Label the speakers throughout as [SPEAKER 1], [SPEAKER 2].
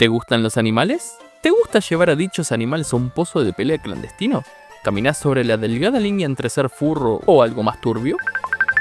[SPEAKER 1] ¿Te gustan los animales? ¿Te gusta llevar a dichos animales a un pozo de pelea clandestino? ¿Caminás sobre la delgada línea entre ser furro o algo más turbio?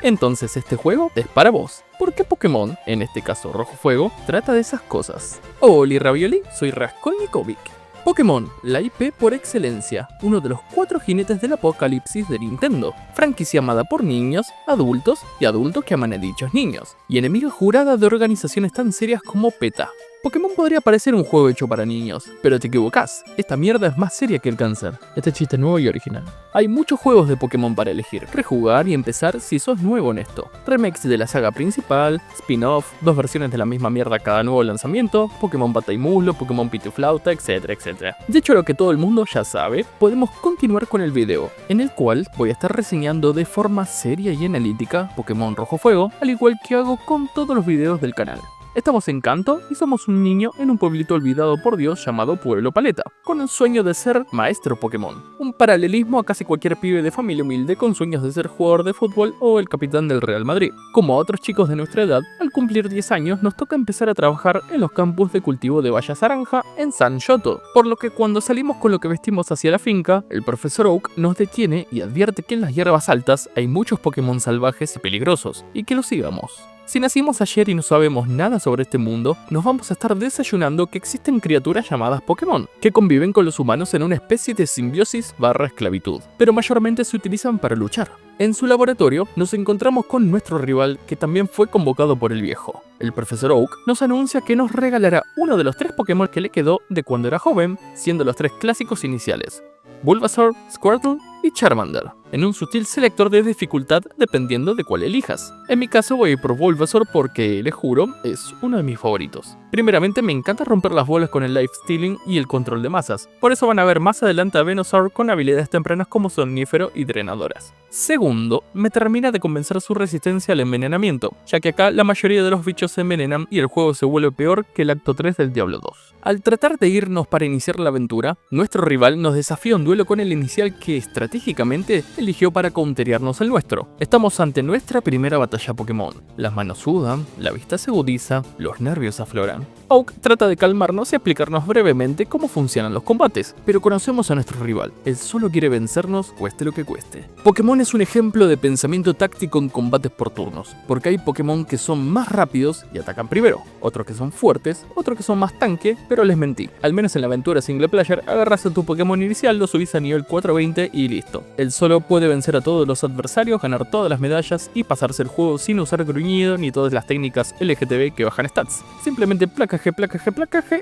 [SPEAKER 1] Entonces este juego es para vos, porque Pokémon, en este caso Rojo Fuego, trata de esas cosas. Hola Ravioli, soy Raskolnikovic. Pokémon, la IP por excelencia, uno de los 4 jinetes del apocalipsis de Nintendo, franquicia amada por niños, adultos y adultos que aman a dichos niños, y enemiga jurada de organizaciones tan serias como PETA. Pokémon podría parecer un juego hecho para niños, pero te equivocás, esta mierda es más seria que el cáncer. Este chiste es nuevo y original. Hay muchos juegos de Pokémon para elegir, rejugar y empezar si sos nuevo en esto. Remakes de la saga principal, spin-off, 2 versiones de la misma mierda cada nuevo lanzamiento, Pokémon Pata y Muslo, Pokémon Pituflauta, etcétera, etcétera. Dicho lo que todo el mundo ya sabe, podemos continuar con el video, en el cual voy a estar reseñando de forma seria y analítica Pokémon Rojo Fuego, al igual que hago con todos los videos del canal. Estamos en Kanto y somos un niño en un pueblito olvidado por Dios llamado Pueblo Paleta, con el sueño de ser maestro Pokémon. Un paralelismo a casi cualquier pibe de familia humilde con sueños de ser jugador de fútbol o el capitán del Real Madrid. Como a otros chicos de nuestra edad, al cumplir 10 años nos toca empezar a trabajar en los campus de cultivo de bayas naranja en San Yoto, por lo que cuando salimos con lo que vestimos hacia la finca, el profesor Oak nos detiene y advierte que en las hierbas altas hay muchos Pokémon salvajes y peligrosos, y que los sigamos. Si nacimos ayer y no sabemos nada sobre este mundo, nos vamos a estar desayunando que existen criaturas llamadas Pokémon, que conviven con los humanos en una especie de simbiosis / esclavitud, pero mayormente se utilizan para luchar. En su laboratorio nos encontramos con nuestro rival que también fue convocado por el viejo. El profesor Oak nos anuncia que nos regalará uno de los 3 Pokémon que le quedó de cuando era joven, siendo los 3 clásicos iniciales: Bulbasaur, Squirtle y Charmander, en un sutil selector de dificultad dependiendo de cuál elijas. En mi caso voy a ir por Bulbasaur porque, les juro, es uno de mis favoritos. Primeramente me encanta romper las bolas con el life stealing y el control de masas, por eso van a ver más adelante a Venusaur con habilidades tempranas como somnífero y drenadoras. Segundo, me termina de convencer su resistencia al envenenamiento, ya que acá la mayoría de los bichos se envenenan y el juego se vuelve peor que el acto 3 del Diablo 2. Al tratar de irnos para iniciar la aventura, nuestro rival nos desafía un duelo con el inicial que estratégicamente eligió para counterearnos el nuestro. Estamos ante nuestra primera batalla Pokémon. Las manos sudan, la vista se agudiza, los nervios afloran. Oak trata de calmarnos y explicarnos brevemente cómo funcionan los combates, pero conocemos a nuestro rival. Él solo quiere vencernos, cueste lo que cueste. Pokémon es un ejemplo de pensamiento táctico en combates por turnos, porque hay Pokémon que son más rápidos y atacan primero, otros que son fuertes, otros que son más tanque, pero les mentí. Al menos en la aventura single player, agarras a tu Pokémon inicial, lo subís a nivel 420 y listo. Él solo puede vencer a todos los adversarios, ganar todas las medallas y pasarse el juego sin usar gruñido ni todas las técnicas LGTB que bajan stats. Simplemente placaje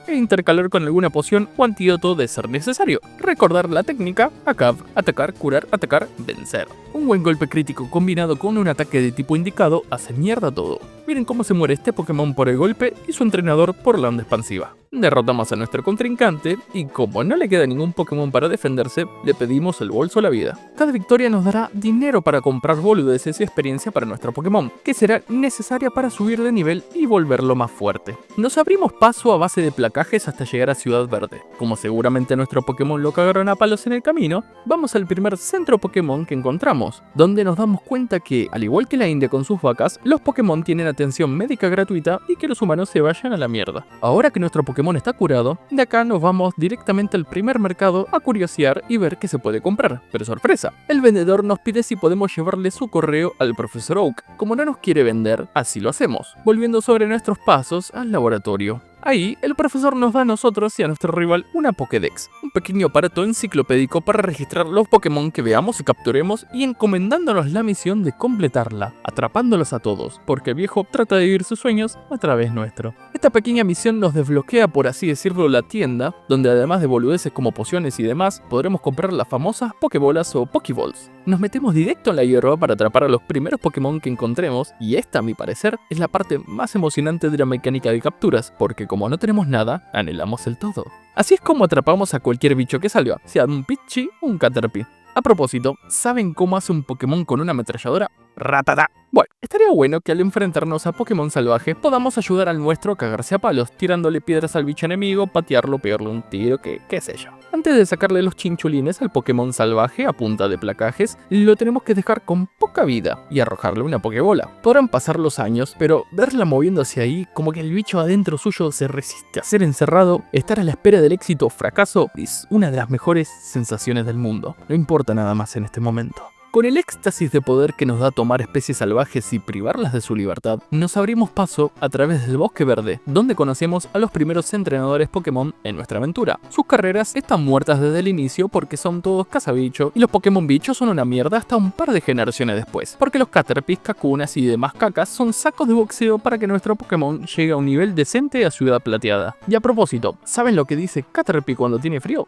[SPEAKER 1] e intercalar con alguna poción o antídoto de ser necesario. Recordar la técnica: ACAB, atacar, curar, atacar, vencer. Un buen golpe crítico combinado con un ataque de tipo indicado hace mierda todo. Miren cómo se muere este Pokémon por el golpe y su entrenador por la onda expansiva. Derrotamos a nuestro contrincante y como no le queda ningún Pokémon para defenderse, le pedimos el bolso a la vida. Cada victoria nos dará dinero para comprar boludeces y experiencia para nuestro Pokémon, que será necesaria para subir de nivel y volverlo más fuerte. Nos abrimos paso a base de placajes hasta llegar a Ciudad Verde. Como seguramente nuestro Pokémon lo cagaron a palos en el camino, vamos al primer centro Pokémon que encontramos, donde nos damos cuenta que, al igual que la India con sus vacas, los Pokémon tienen atención médica gratuita y que los humanos se vayan a la mierda. Ahora que nuestro Pokémon está curado, de acá nos vamos directamente al primer mercado a curiosear y ver qué se puede comprar. Pero sorpresa, el vendedor nos pide si podemos llevarle su correo al profesor Oak. Como no nos quiere vender, así lo hacemos, volviendo sobre nuestros pasos al laboratorio. Ahí, el profesor nos da a nosotros y a nuestro rival una Pokédex, un pequeño aparato enciclopédico para registrar los Pokémon que veamos y capturemos y encomendándonos la misión de completarla, atrapándolos a todos, porque el viejo trata de vivir sus sueños a través nuestro. Esta pequeña misión nos desbloquea, por así decirlo, la tienda, donde además de boludeces como pociones y demás, podremos comprar las famosas Pokébolas o Pokéballs. Nos metemos directo en la hierba para atrapar a los primeros Pokémon que encontremos, y esta, a mi parecer, es la parte más emocionante de la mecánica de capturas, porque como no tenemos nada, anhelamos el todo. Así es como atrapamos a cualquier bicho que salga, sea un Pidgey o un Caterpie. A propósito, ¿saben cómo hace un Pokémon con una ametralladora? Ratata. Bueno, estaría bueno que al enfrentarnos a Pokémon salvajes podamos ayudar al nuestro a cagarse a palos, tirándole piedras al bicho enemigo, patearlo, pegarle un tiro, qué sé yo. Antes de sacarle los chinchulines al Pokémon salvaje a punta de placajes, lo tenemos que dejar con poca vida y arrojarle una Pokébola. Podrán pasar los años, pero verla moviéndose ahí, como que el bicho adentro suyo se resiste a ser encerrado, estar a la espera del éxito o fracaso, es una de las mejores sensaciones del mundo. No importa nada más en este momento. Con el éxtasis de poder que nos da tomar especies salvajes y privarlas de su libertad, nos abrimos paso a través del Bosque Verde, donde conocemos a los primeros entrenadores Pokémon en nuestra aventura. Sus carreras están muertas desde el inicio porque son todos cazabicho, y los Pokémon bichos son una mierda hasta un par de generaciones después, porque los Caterpies, Kakunas y demás cacas son sacos de boxeo para que nuestro Pokémon llegue a un nivel decente a Ciudad Plateada. Y a propósito, ¿saben lo que dice Caterpie cuando tiene frío?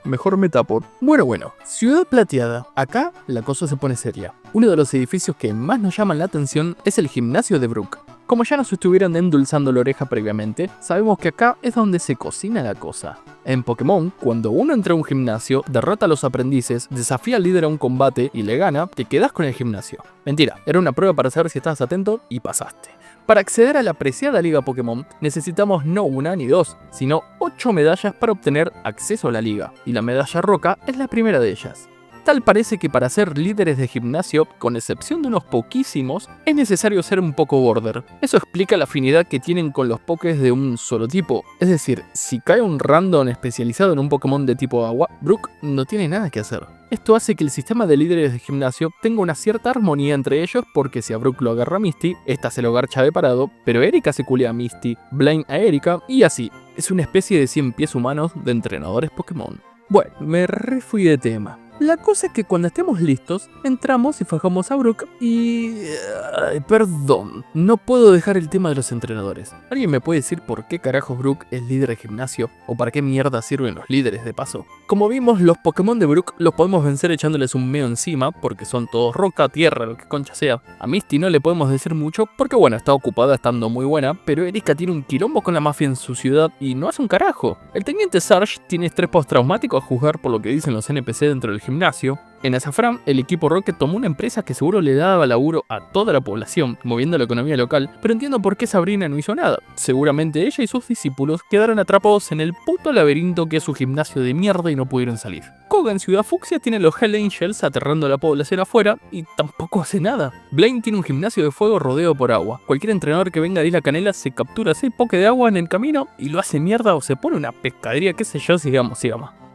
[SPEAKER 1] Mejor me tapo. Bueno, Ciudad Plateada. Acá la cosa se pone seria. Uno de los edificios que más nos llaman la atención es el gimnasio de Brook. Como ya nos estuvieran endulzando la oreja previamente, sabemos que acá es donde se cocina la cosa. En Pokémon, cuando uno entra a un gimnasio, derrota a los aprendices, desafía al líder a un combate y le gana, te quedas con el gimnasio. Mentira, era una prueba para saber si estabas atento y pasaste. Para acceder a la apreciada liga Pokémon, necesitamos no una ni dos, sino 8 medallas para obtener acceso a la liga, y la medalla roca es la primera de ellas. Tal parece que para ser líderes de gimnasio, con excepción de unos poquísimos, es necesario ser un poco border. Eso explica la afinidad que tienen con los Pokés de un solo tipo. Es decir, si cae un random especializado en un Pokémon de tipo agua, Brook no tiene nada que hacer. Esto hace que el sistema de líderes de gimnasio tenga una cierta armonía entre ellos, porque si a Brook lo agarra Misty, esta se lo garcha de parado, pero Erika se culea a Misty, Blaine a Erika, y así. Es una especie de 100 pies humanos de entrenadores Pokémon. Bueno, me refui de tema. La cosa es que cuando estemos listos, entramos y fajamos a Brook y... perdón, no puedo dejar el tema de los entrenadores. ¿Alguien me puede decir por qué carajos Brook es líder de gimnasio? ¿O para qué mierda sirven los líderes de paso? Como vimos, los Pokémon de Brook los podemos vencer echándoles un meo encima, porque son todos roca, tierra, lo que concha sea. A Misty no le podemos decir mucho, porque bueno, está ocupada estando muy buena, pero Erika tiene un quilombo con la mafia en su ciudad y no hace un carajo. El teniente Sarge tiene estrés postraumático a juzgar por lo que dicen los NPC dentro del gimnasio. En Azafrán, el equipo Rocket tomó una empresa que seguro le daba laburo a toda la población, moviendo la economía local, pero entiendo por qué Sabrina no hizo nada. Seguramente ella y sus discípulos quedaron atrapados en el puto laberinto que es su gimnasio de mierda y no pudieron salir. Koga en Ciudad Fucsia tiene los Hell Angels aterrando a la población afuera y tampoco hace nada. Blaine tiene un gimnasio de fuego rodeado por agua. Cualquier entrenador que venga de Isla Canela se captura 6 Poké de agua en el camino y lo hace mierda o se pone una pescadería, qué sé yo, sigamos.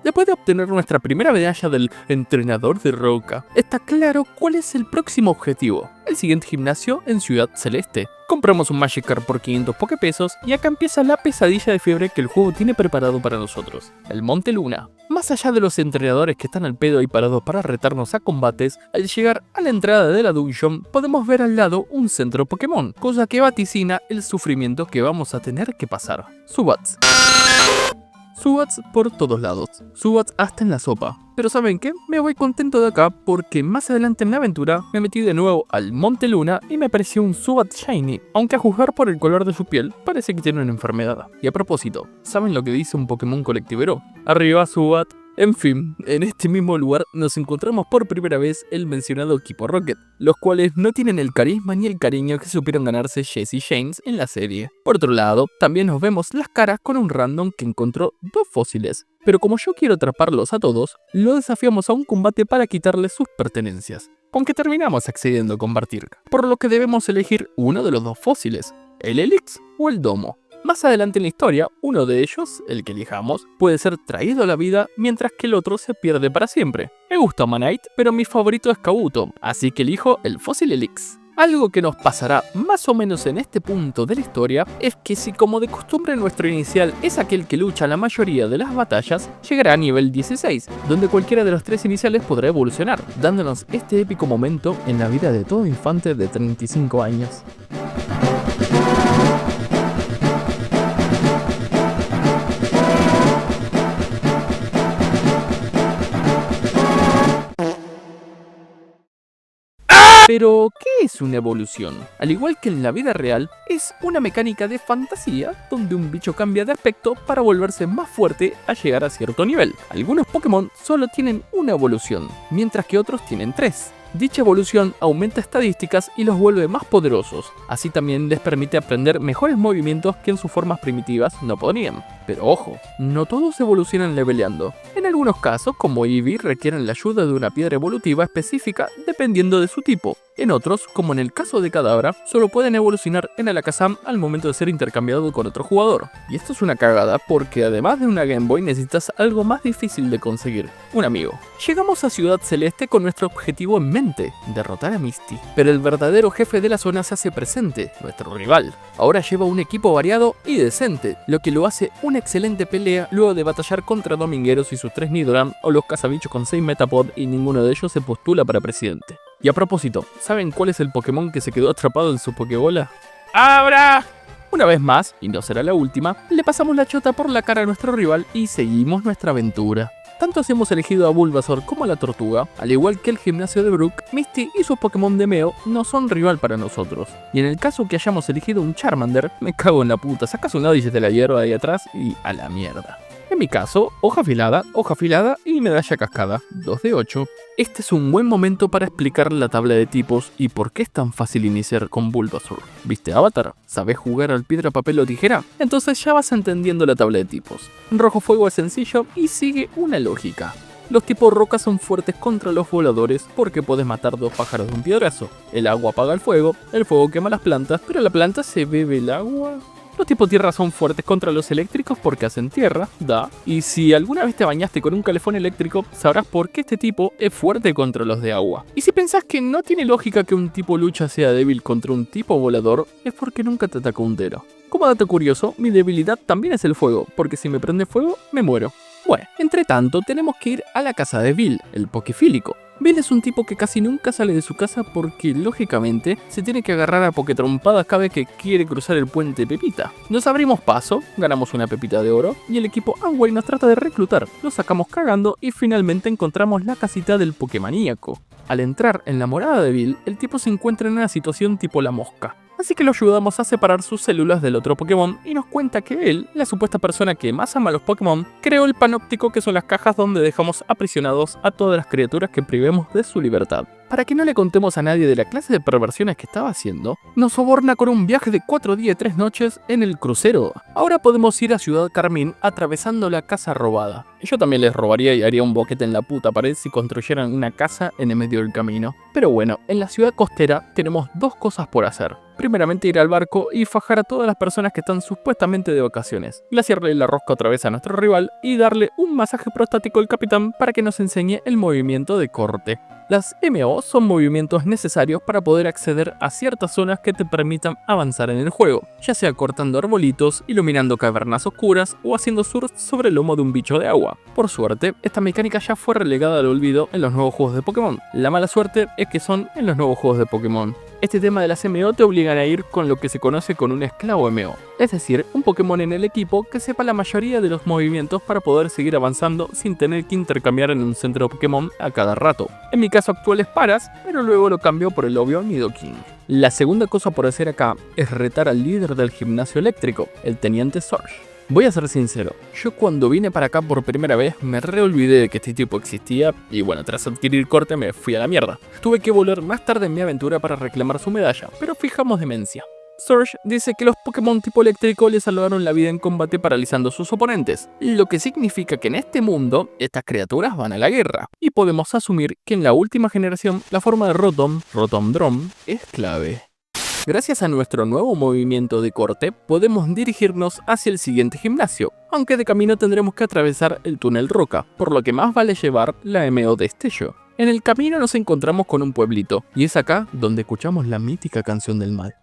[SPEAKER 1] Después de obtener nuestra primera medalla del entrenador de roca, está claro cuál es el próximo objetivo. El siguiente gimnasio en Ciudad Celeste. Compramos un Magikarp por 500 Poképesos y acá empieza la pesadilla de fiebre que el juego tiene preparado para nosotros. El Monte Luna. Más allá de los entrenadores que están al pedo y parados para retarnos a combates, al llegar a la entrada de la dungeon podemos ver al lado un centro Pokémon, cosa que vaticina el sufrimiento que vamos a tener que pasar. Zubats. Zubats por todos lados, Zubats hasta en la sopa. Pero ¿saben qué? Me voy contento de acá porque más adelante en la aventura me metí de nuevo al Monte Luna y me apareció un Zubat Shiny, aunque a juzgar por el color de su piel parece que tiene una enfermedad. Y a propósito, ¿saben lo que dice un Pokémon colectivero? ¡Arriba Zubat! En fin, en este mismo lugar nos encontramos por primera vez el mencionado equipo Rocket, los cuales no tienen el carisma ni el cariño que supieron ganarse Jesse y James en la serie. Por otro lado, también nos vemos las caras con un random que encontró 2 fósiles, pero como yo quiero atraparlos a todos, lo desafiamos a un combate para quitarles sus pertenencias, aunque terminamos accediendo con Bartirk, por lo que debemos elegir uno de los 2 fósiles, el Helix o el Domo. Más adelante en la historia, uno de ellos, el que elijamos, puede ser traído a la vida mientras que el otro se pierde para siempre. Me gusta Manite, pero mi favorito es Kabuto, así que elijo el fósil Helix. Algo que nos pasará más o menos en este punto de la historia es que si como de costumbre nuestro inicial es aquel que lucha la mayoría de las batallas, llegará a nivel 16, donde cualquiera de los 3 iniciales podrá evolucionar, dándonos este épico momento en la vida de todo infante de 35 años. Pero, ¿qué es una evolución? Al igual que en la vida real, es una mecánica de fantasía donde un bicho cambia de aspecto para volverse más fuerte al llegar a cierto nivel. Algunos Pokémon solo tienen una evolución, mientras que otros tienen 3. Dicha evolución aumenta estadísticas y los vuelve más poderosos, así también les permite aprender mejores movimientos que en sus formas primitivas no podrían. Pero ojo, no todos evolucionan leveleando. En algunos casos, como Eevee, requieren la ayuda de una piedra evolutiva específica dependiendo de su tipo. En otros, como en el caso de Kadabra, solo pueden evolucionar en Alakazam al momento de ser intercambiado con otro jugador. Y esto es una cagada porque además de una Game Boy necesitas algo más difícil de conseguir, un amigo. Llegamos a Ciudad Celeste con nuestro objetivo en mente, derrotar a Misty. Pero el verdadero jefe de la zona se hace presente, nuestro rival. Ahora lleva un equipo variado y decente, lo que lo hace una excelente pelea luego de batallar contra Domingueros y sus 3 Nidoran o los cazabichos con 6 Metapod y ninguno de ellos se postula para presidente. Y a propósito, ¿saben cuál es el Pokémon que se quedó atrapado en su Pokébola? ¡Abra! Una vez más, y no será la última, le pasamos la chota por la cara a nuestro rival y seguimos nuestra aventura. Tanto si hemos elegido a Bulbasaur como a la Tortuga, al igual que el gimnasio de Brook, Misty y sus Pokémon de Meo no son rival para nosotros. Y en el caso que hayamos elegido un Charmander, me cago en la puta, sacas un Oddish de la hierba ahí atrás y a la mierda. En mi caso, hoja afilada y medalla cascada, 2 de 8. Este es un buen momento para explicar la tabla de tipos y por qué es tan fácil iniciar con Bulbasaur. ¿Viste Avatar? ¿Sabes jugar al piedra, papel o tijera? Entonces ya vas entendiendo la tabla de tipos. Rojo fuego es sencillo y sigue una lógica. Los tipos roca son fuertes contra los voladores porque puedes matar 2 pájaros de un piedrazo. El agua apaga el fuego quema las plantas, pero la planta se bebe el agua. Los tipos tierra son fuertes contra los eléctricos porque hacen tierra, y si alguna vez te bañaste con un calefón eléctrico, sabrás por qué este tipo es fuerte contra los de agua. Y si pensás que no tiene lógica que un tipo lucha sea débil contra un tipo volador, es porque nunca te atacó un Tero. Como dato curioso, mi debilidad también es el fuego, porque si me prende fuego, me muero. Bueno, entre tanto, tenemos que ir a la casa de Bill, el Pokefílico. Bill es un tipo que casi nunca sale de su casa porque, lógicamente, se tiene que agarrar a poketrompadas cada vez que quiere cruzar el puente Pepita. Nos abrimos paso, ganamos una pepita de oro, y el equipo Amway nos trata de reclutar. Lo sacamos cagando y finalmente encontramos la casita del Pokemaníaco. Al entrar en la morada de Bill, el tipo se encuentra en una situación tipo la mosca. Así que lo ayudamos a separar sus células del otro Pokémon y nos cuenta que él, la supuesta persona que más ama a los Pokémon, creó el panóptico, que son las cajas donde dejamos aprisionados a todas las criaturas que privemos de su libertad. Para que no le contemos a nadie de la clase de perversiones que estaba haciendo, nos soborna con un viaje de 4 días y 3 noches en el crucero. Ahora podemos ir a Ciudad Carmín atravesando la casa robada. Yo también les robaría y haría un boquete en la puta pared si construyeran una casa en el medio del camino. Pero bueno, en la ciudad costera tenemos 2 cosas por hacer. Primeramente ir al barco y fajar a todas las personas que están supuestamente de vacaciones, glaciarle la rosca otra vez a nuestro rival y darle un masaje prostático al capitán para que nos enseñe el movimiento de corte. Las MO son movimientos necesarios para poder acceder a ciertas zonas que te permitan avanzar en el juego, ya sea cortando arbolitos, iluminando cavernas oscuras o haciendo surf sobre el lomo de un bicho de agua. Por suerte, esta mecánica ya fue relegada al olvido en los nuevos juegos de Pokémon. La mala suerte es que son en los nuevos juegos de Pokémon. Este tema de las MO te obligan a ir con lo que se conoce con un esclavo MO, es decir, un Pokémon en el equipo que sepa la mayoría de los movimientos para poder seguir avanzando sin tener que intercambiar en un centro Pokémon a cada rato. En mi caso actual es Paras, pero luego lo cambió por el obvio Nidoking. La segunda cosa por hacer acá es retar al líder del gimnasio eléctrico, el Teniente Surge. Voy a ser sincero, yo cuando vine para acá por primera vez me reolvidé de que este tipo existía y bueno, tras adquirir corte me fui a la mierda. Tuve que volver más tarde en mi aventura para reclamar su medalla, pero fijamos demencia. Surge dice que los Pokémon tipo eléctrico le salvaron la vida en combate paralizando a sus oponentes, lo que significa que en este mundo estas criaturas van a la guerra, y podemos asumir que en la última generación la forma de Rotom es clave. Gracias a nuestro nuevo movimiento de corte, podemos dirigirnos hacia el siguiente gimnasio, aunque de camino tendremos que atravesar el túnel roca, por lo que más vale llevar la MO Destello. En el camino nos encontramos con un pueblito, y es acá donde escuchamos la mítica canción del mal.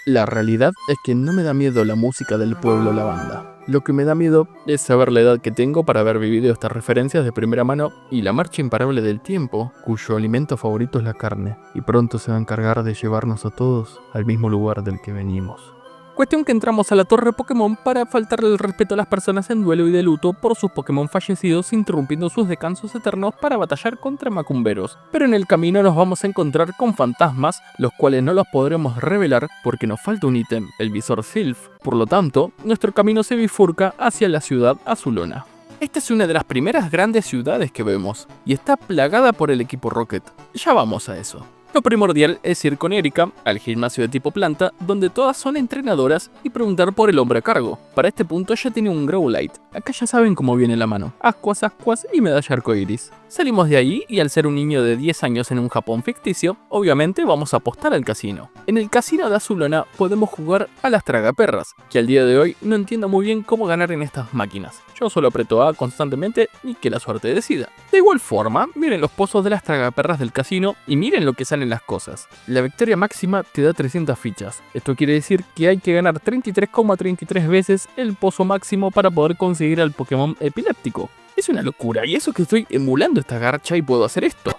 [SPEAKER 1] La realidad es que no me da miedo la música del pueblo lavanda. Lo que me da miedo es saber la edad que tengo para haber vivido estas referencias de primera mano y la marcha imparable del tiempo, cuyo alimento favorito es la carne, y pronto se va a encargar de llevarnos a todos al mismo lugar del que venimos. Cuestión que entramos a la torre Pokémon para faltarle el respeto a las personas en duelo y de luto por sus Pokémon fallecidos, interrumpiendo sus descansos eternos para batallar contra macumberos. Pero en el camino nos vamos a encontrar con fantasmas, los cuales no los podremos revelar porque nos falta un ítem, el visor Sylph. Por lo tanto, nuestro camino se bifurca hacia la ciudad azulona. Esta es una de las primeras grandes ciudades que vemos, y está plagada por el equipo Rocket. Ya vamos a eso. Lo primordial es ir con Erika al gimnasio de tipo planta, donde todas son entrenadoras, y preguntar por el hombre a cargo. Para este punto ya tiene un Growlite. Acá ya saben cómo viene la mano. Ascuas, ascuas y medalla arcoiris. Salimos de ahí y al ser un niño de 10 años en un Japón ficticio, obviamente vamos a apostar al casino. En el casino de Azulona podemos jugar a las tragaperras, que al día de hoy no entiendo muy bien cómo ganar en estas máquinas. Yo solo aprieto A constantemente y que la suerte decida. De igual forma, miren los pozos de las tragaperras del casino y miren lo que salen las cosas. La victoria máxima te da 300 fichas. Esto quiere decir que hay que ganar 33,33 veces el pozo máximo para poder conseguir al Pokémon epiléptico. Es una locura, y eso que estoy emulando esta garcha y puedo hacer esto.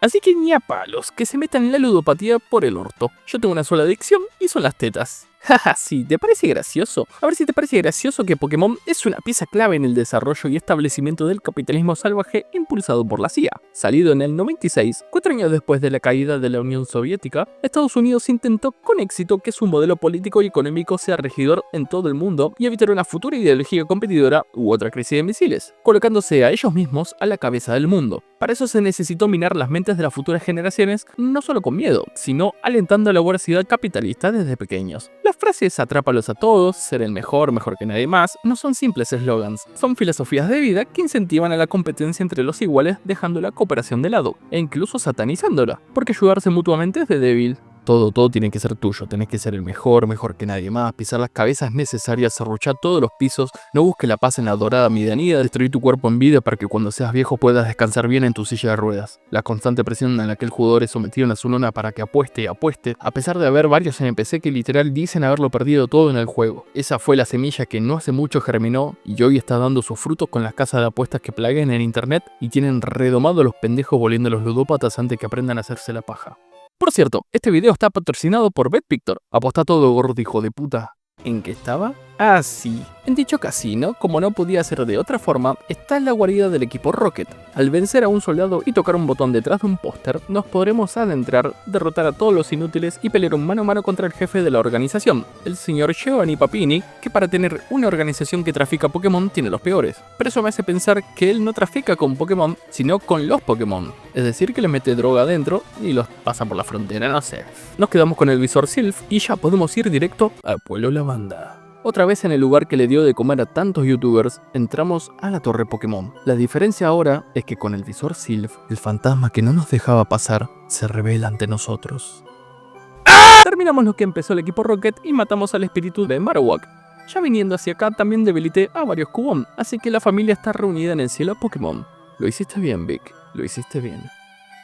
[SPEAKER 1] Así que ni a palos, que se metan en la ludopatía por el orto. Yo tengo una sola adicción y son las tetas. Jaja, sí, ¿te parece gracioso? A ver si te parece gracioso que Pokémon es una pieza clave en el desarrollo y establecimiento del capitalismo salvaje impulsado por la CIA. Salido en el 96, 4 años después de la caída de la Unión Soviética, Estados Unidos intentó con éxito que su modelo político y económico sea regidor en todo el mundo y evitar una futura ideología competidora u otra crisis de misiles, colocándose a ellos mismos a la cabeza del mundo. Para eso se necesitó minar las mentes de las futuras generaciones, no solo con miedo, sino alentando a la voracidad capitalista desde pequeños. Las frases "atrápalos a todos", "ser el mejor, mejor que nadie más", no son simples eslogans, son filosofías de vida que incentivan a la competencia entre los iguales, dejando la cooperación de lado, e incluso satanizándola, porque ayudarse mutuamente es de débil. Todo tiene que ser tuyo, tenés que ser el mejor, mejor que nadie más, pisar las cabezas necesarias, serruchar todos los pisos, no busques la paz en la dorada medianía, destruir tu cuerpo en vida para que cuando seas viejo puedas descansar bien en tu silla de ruedas. La constante presión a la que el jugador es sometido en la Azulona para que apueste y apueste, a pesar de haber varios NPC que literal dicen haberlo perdido todo en el juego. Esa fue la semilla que no hace mucho germinó y hoy está dando sus frutos con las casas de apuestas que plaguen en internet y tienen redomado a los pendejos volviendo a los ludópatas antes que aprendan a hacerse la paja. Por cierto, este video está patrocinado por BetVictor. Apostá todo, gordo hijo de puta. ¿En qué estaba? Ah, sí. En dicho casino, como no podía ser de otra forma, está la guarida del equipo Rocket. Al vencer a un soldado y tocar un botón detrás de un póster, nos podremos adentrar, derrotar a todos los inútiles y pelear un mano a mano contra el jefe de la organización, el señor Giovanni Papini, que para tener una organización que trafica Pokémon tiene los peores. Pero eso me hace pensar que él no trafica con Pokémon, sino con los Pokémon. Es decir, que les mete droga adentro y los pasa por la frontera, no sé. Nos quedamos con el visor Sylph y ya podemos ir directo a Pueblo Lavanda. Otra vez en el lugar que le dio de comer a tantos youtubers, entramos a la torre Pokémon. La diferencia ahora es que con el visor Sylph, el fantasma que no nos dejaba pasar, se revela ante nosotros. Terminamos lo que empezó el equipo Rocket y matamos al espíritu de Marowak. Ya viniendo hacia acá también debilité a varios Cubone, así que la familia está reunida en el cielo Pokémon. Lo hiciste bien, Vic, lo hiciste bien.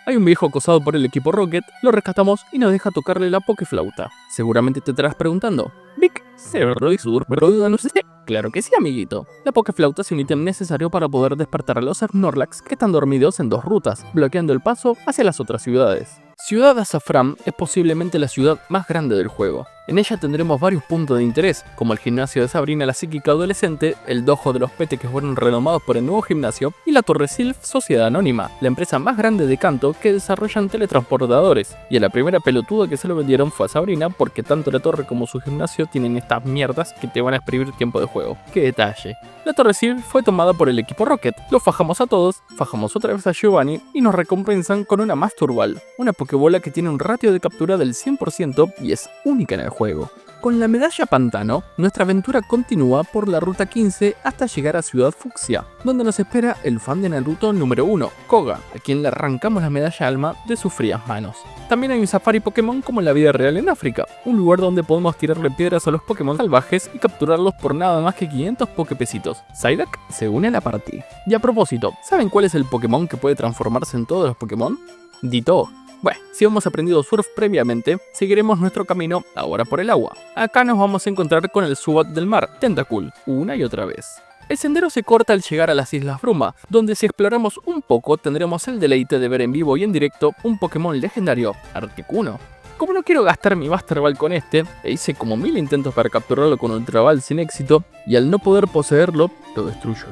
[SPEAKER 1] Hay un viejo acosado por el equipo Rocket, lo rescatamos y nos deja tocarle la Pokéflauta. Seguramente te estarás preguntando, Vic, no sé. Claro que sí, amiguito. La Pokéflauta es un ítem necesario para poder despertar a los Snorlax que están dormidos en dos rutas, bloqueando el paso hacia las otras ciudades. Ciudad Azafrán es posiblemente la ciudad más grande del juego. En ella tendremos varios puntos de interés, como el gimnasio de Sabrina la psíquica adolescente, el dojo de los Pete que fueron renomados por el nuevo gimnasio, y la Torre Sylph Sociedad Anónima, la empresa más grande de Kanto que desarrollan teletransportadores. Y a la primera pelotuda que se lo vendieron fue a Sabrina, porque tanto la torre como su gimnasio tienen estas mierdas que te van a exprimir tiempo de juego. ¡Qué detalle! La Torre Sylph fue tomada por el equipo Rocket. Lo fajamos a todos, fajamos otra vez a Giovanni y nos recompensan con una Masturbal, una Pokébola que tiene un ratio de captura del 100% y es única en el juego. Con la medalla Pantano, nuestra aventura continúa por la ruta 15 hasta llegar a Ciudad Fucsia, donde nos espera el fan de Naruto número 1, Koga, a quien le arrancamos la medalla alma de sus frías manos. También hay un safari Pokémon como en la vida real en África, un lugar donde podemos tirarle piedras a los Pokémon salvajes y capturarlos por nada más que 500 Poképesitos. Psyduck se une a la party. Y a propósito, ¿saben cuál es el Pokémon que puede transformarse en todos los Pokémon? Ditto. Bueno, si hemos aprendido surf previamente, seguiremos nuestro camino ahora por el agua. Acá nos vamos a encontrar con el Zubat del mar, Tentacool, una y otra vez. El sendero se corta al llegar a las Islas Bruma, donde si exploramos un poco tendremos el deleite de ver en vivo y en directo un Pokémon legendario, Articuno. Como no quiero gastar mi Master Ball con este, e hice como 1000 intentos para capturarlo con Ultra Ball sin éxito, y al no poder poseerlo, lo destruyo.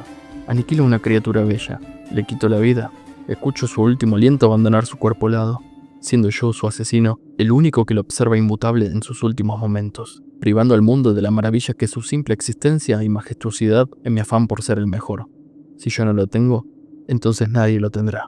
[SPEAKER 1] Aniquilo a una criatura bella, le quito la vida, escucho su último aliento abandonar su cuerpo helado. siendo yo su asesino, el único que lo observa inmutable en sus últimos momentos, privando al mundo de la maravilla que es su simple existencia y majestuosidad en mi afán por ser el mejor. Si yo no lo tengo, entonces nadie lo tendrá.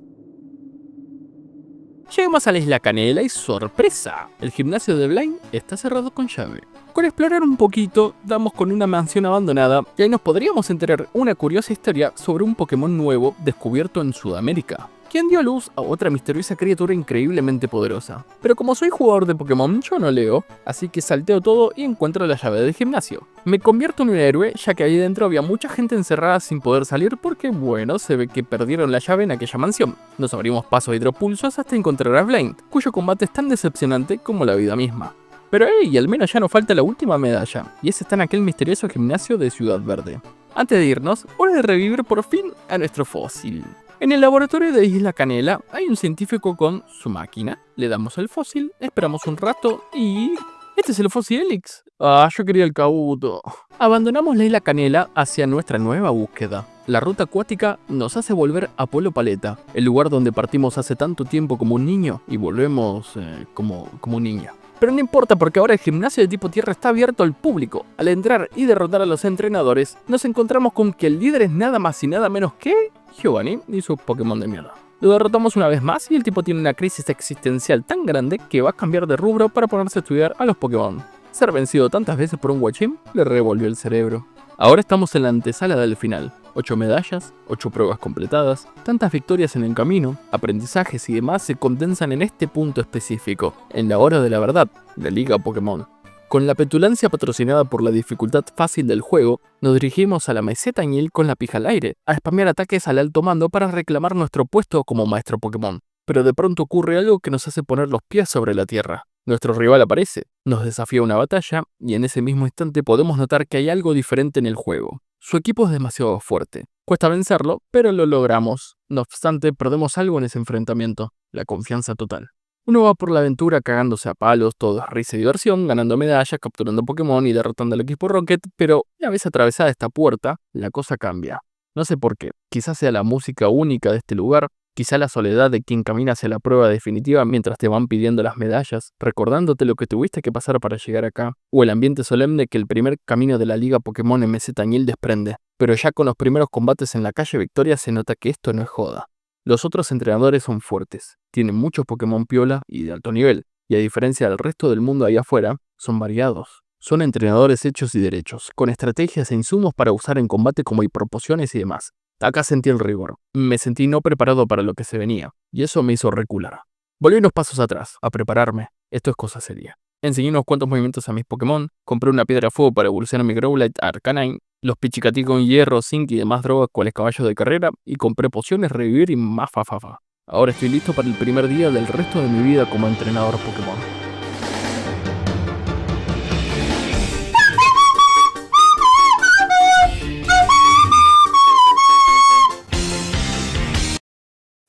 [SPEAKER 1] Llegamos a la Isla Canela y ¡sorpresa! El gimnasio de Blaine está cerrado con llave. Con explorar un poquito, damos con una mansión abandonada y ahí nos podríamos enterar una curiosa historia sobre un Pokémon nuevo descubierto en Sudamérica, quien dio a luz a otra misteriosa criatura increíblemente poderosa. Pero como soy jugador de Pokémon, yo no leo, así que salteo todo y encuentro la llave del gimnasio. Me convierto en un héroe, ya que ahí dentro había mucha gente encerrada sin poder salir porque, bueno, se ve que perdieron la llave en aquella mansión. Nos abrimos paso a hidropulsos hasta encontrar a Blaine, cuyo combate es tan decepcionante como la vida misma. Pero hey, al menos ya nos falta la última medalla, y esa está en aquel misterioso gimnasio de Ciudad Verde. Antes de irnos, hora de revivir por fin a nuestro fósil. En el laboratorio de Isla Canela hay un científico con su máquina. Le damos el fósil, esperamos un rato y... ¡este es el fósil Helix! ¡Ah, yo quería el Kabuto! Abandonamos la Isla Canela hacia nuestra nueva búsqueda. La ruta acuática nos hace volver a Pueblo Paleta, el lugar donde partimos hace tanto tiempo como un niño y volvemos como un niño. Pero no importa porque ahora el gimnasio de tipo tierra está abierto al público. Al entrar y derrotar a los entrenadores, nos encontramos con que el líder es nada más y nada menos que Giovanni y su Pokémon de mierda. Lo derrotamos una vez más y el tipo tiene una crisis existencial tan grande que va a cambiar de rubro para ponerse a estudiar a los Pokémon. Ser vencido tantas veces por un guachín le revolvió el cerebro. Ahora estamos en la antesala del final. 8 medallas, 8 pruebas completadas, tantas victorias en el camino, aprendizajes y demás se condensan en este punto específico, en la hora de la verdad, la Liga Pokémon. Con la petulancia patrocinada por la dificultad fácil del juego, nos dirigimos a la meseta Añil con la pija al aire, a spamear ataques al alto mando para reclamar nuestro puesto como maestro Pokémon. Pero de pronto ocurre algo que nos hace poner los pies sobre la tierra. Nuestro rival aparece, nos desafía a una batalla, y en ese mismo instante podemos notar que hay algo diferente en el juego. Su equipo es demasiado fuerte. Cuesta vencerlo, pero lo logramos. No obstante, perdemos algo en ese enfrentamiento, la confianza total. Uno va por la aventura cagándose a palos, todo es risa y diversión, ganando medallas, capturando Pokémon y derrotando al equipo Rocket, pero una vez atravesada esta puerta, la cosa cambia. No sé por qué, quizás sea la música única de este lugar, quizá la soledad de quien camina hacia la prueba definitiva mientras te van pidiendo las medallas, recordándote lo que tuviste que pasar para llegar acá, o el ambiente solemne que el primer camino de la Liga Pokémon en Meseta Añil desprende. Pero ya con los primeros combates en la calle Victoria se nota que esto no es joda. Los otros entrenadores son fuertes, tienen muchos Pokémon piola y de alto nivel, y a diferencia del resto del mundo ahí afuera, son variados. Son entrenadores hechos y derechos, con estrategias e insumos para usar en combate como hiperpociones y demás. Acá sentí el rigor, me sentí no preparado para lo que se venía, y eso me hizo recular. Volví unos pasos atrás, a prepararme, esto es cosa seria. Enseñé unos cuantos movimientos a mis Pokémon, compré una piedra de fuego para evolucionar mi Growlithe a Arcanine, los pichicatí con hierro, zinc y demás drogas cuales caballos de carrera, y compré pociones, revivir y más fafafa. Ahora estoy listo para el primer día del resto de mi vida como entrenador Pokémon.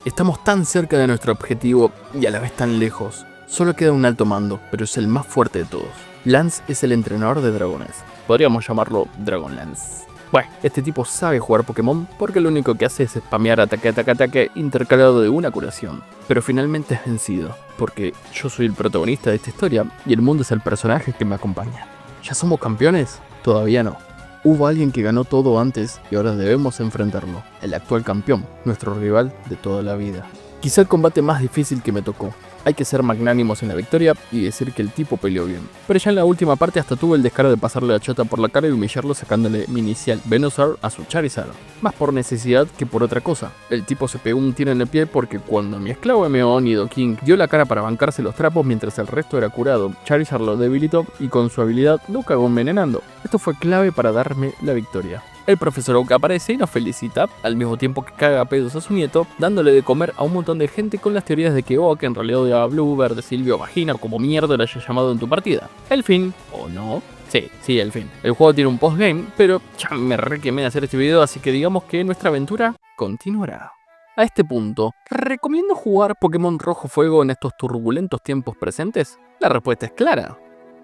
[SPEAKER 1] Estamos tan cerca de nuestro objetivo y a la vez tan lejos. Solo queda un alto mando, pero es el más fuerte de todos. Lance es el entrenador de dragones. Podríamos llamarlo Dragonlance. Bueno, este tipo sabe jugar Pokémon porque lo único que hace es spamear ataque intercalado de una curación. Pero finalmente es vencido, porque yo soy el protagonista de esta historia y el mundo es el personaje que me acompaña. ¿Ya somos campeones? Todavía no. Hubo alguien que ganó todo antes y ahora debemos enfrentarlo, el actual campeón, nuestro rival de toda la vida. Quizá el combate más difícil que me tocó. Hay que ser magnánimos en la victoria y decir que el tipo peleó bien. Pero ya en la última parte hasta tuve el descaro de pasarle la chota por la cara y humillarlo sacándole mi inicial Venusaur a su Charizard. Más por necesidad que por otra cosa. El tipo se pegó un tiro en el pie porque cuando mi esclavo Emeon y Doking dio la cara para bancarse los trapos mientras el resto era curado, Charizard lo debilitó y con su habilidad lo cagó envenenando. Esto fue clave para darme la victoria. El profesor Oak aparece y nos felicita, al mismo tiempo que caga a pedos a su nieto, dándole de comer a un montón de gente con las teorías de que Oak en realidad odiaba a Blue, Verde, Silvio, Vagina o como mierda lo haya llamado en tu partida. El fin, ¿o no? Sí, el fin. El juego tiene un postgame, pero ya me requemé de hacer este video, así que digamos que nuestra aventura continuará. A este punto, ¿recomiendo jugar Pokémon Rojo Fuego en estos turbulentos tiempos presentes? La respuesta es clara,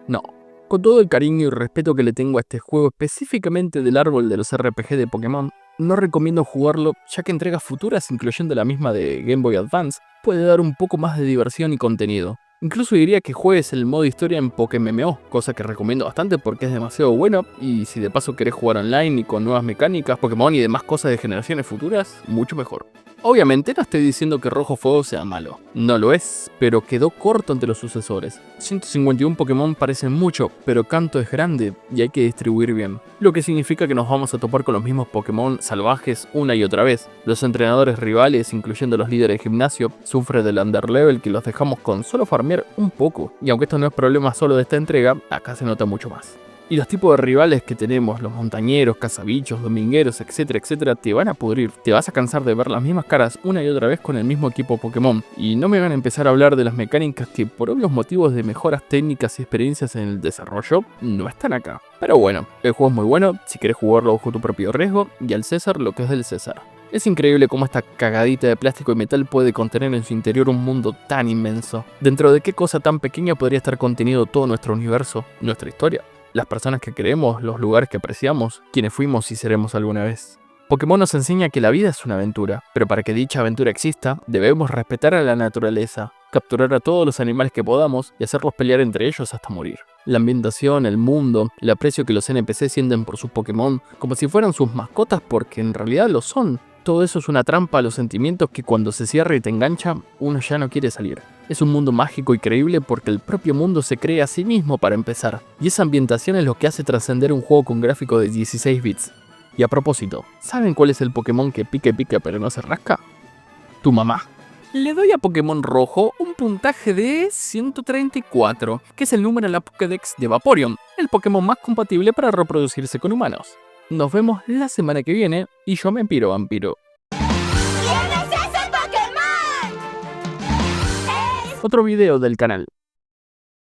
[SPEAKER 1] no. Con todo el cariño y respeto que le tengo a este juego, específicamente del árbol de los RPG de Pokémon, no recomiendo jugarlo ya que entregas futuras, incluyendo la misma de Game Boy Advance, puede dar un poco más de diversión y contenido. Incluso diría que juegues el modo historia en PokéMMO, cosa que recomiendo bastante porque es demasiado bueno, y si de paso querés jugar online y con nuevas mecánicas, Pokémon y demás cosas de generaciones futuras, mucho mejor. Obviamente no estoy diciendo que Rojo Fuego sea malo, no lo es, pero quedó corto ante los sucesores. 151 Pokémon parecen mucho, pero Kanto es grande y hay que distribuir bien, lo que significa que nos vamos a topar con los mismos Pokémon salvajes una y otra vez. Los entrenadores rivales, incluyendo los líderes de gimnasio, sufren del underlevel que los dejamos con solo farmear un poco, y aunque esto no es problema solo de esta entrega, acá se nota mucho más. Y los tipos de rivales que tenemos, los montañeros, cazabichos, domingueros, etcétera, etcétera, te van a pudrir. Te vas a cansar de ver las mismas caras una y otra vez con el mismo equipo Pokémon. Y no me van a empezar a hablar de las mecánicas que, por obvios motivos de mejoras técnicas y experiencias en el desarrollo, no están acá. Pero bueno, el juego es muy bueno, si querés jugarlo bajo tu propio riesgo, y al César lo que es del César. Es increíble cómo esta cagadita de plástico y metal puede contener en su interior un mundo tan inmenso. ¿Dentro de qué cosa tan pequeña podría estar contenido todo nuestro universo, nuestra historia? Las personas que queremos, los lugares que apreciamos, quienes fuimos y seremos alguna vez. Pokémon nos enseña que la vida es una aventura, pero para que dicha aventura exista, debemos respetar a la naturaleza, capturar a todos los animales que podamos y hacerlos pelear entre ellos hasta morir. La ambientación, el mundo, el aprecio que los NPC sienten por sus Pokémon, como si fueran sus mascotas porque en realidad lo son. Todo eso es una trampa a los sentimientos que cuando se cierra y te engancha, uno ya no quiere salir. Es un mundo mágico y creíble porque el propio mundo se crea a sí mismo para empezar, y esa ambientación es lo que hace trascender un juego con gráfico de 16 bits. Y a propósito, ¿saben cuál es el Pokémon que pica y pica pero no se rasca? Tu mamá. Le doy a Pokémon Rojo un puntaje de 134, que es el número en la Pokédex de Vaporeon, el Pokémon más compatible para reproducirse con humanos. Nos vemos la semana que viene y yo me piro vampiro.
[SPEAKER 2] ¿Quién es ese Pokémon?
[SPEAKER 1] Otro video del canal.